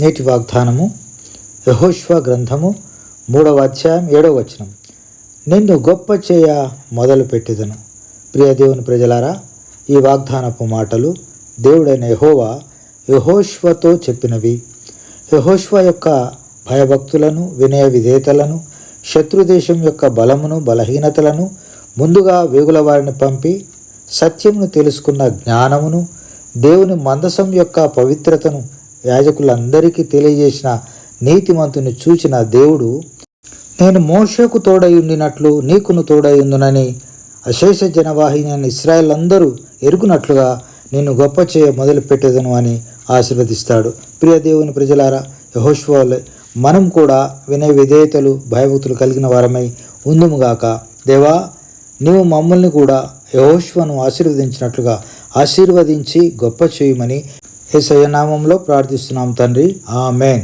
నేటి వాగ్దానము యెహోషువ గ్రంథము 3వ అధ్యాయం 7వ వచనం. నిన్ను గొప్ప చేయ మొదలుపెట్టెదను. ప్రియ దేవుని ప్రజలారా, ఈ వాగ్దానపు మాటలు దేవుడైన యెహోవా యెహోషువతో చెప్పినవి. యెహోషువ యొక్క భయభక్తులను, వినయ విధేయతలను, శత్రుదేశం యొక్క బలమును, బలహీనతలను ముందుగా వేగుల వారిని పంపి సత్యమును తెలుసుకున్న జ్ఞానమును, దేవుని మందసం యొక్క పవిత్రతను యాజకులందరికీ తెలియజేసిన నీతిమంతుని చూచిన దేవుడు, నేను మోషేకు తోడై ఉండినట్లు నీకును తోడై ఉందునని అశేష జనవాహిని ఇశ్రాయేల్ అందరూ ఎరుగునట్లుగా నిన్ను గొప్ప చేయ మొదలుపెట్టేదను అని ఆశీర్వదిస్తాడు. ప్రియ దేవుని ప్రజలారా, యెహోషువ మనం కూడా వినయ విధేయతలు, భయభక్తులు కలిగిన వారమై ఉందుముగాక. దేవా, నీవు మమ్మల్ని కూడా యెహోషువను ఆశీర్వదించినట్లుగా ఆశీర్వదించి గొప్ప చేయమని యేసయ్య నామములో ప్రార్థిస్తున్నాం తండ్రి. ఆమేన్.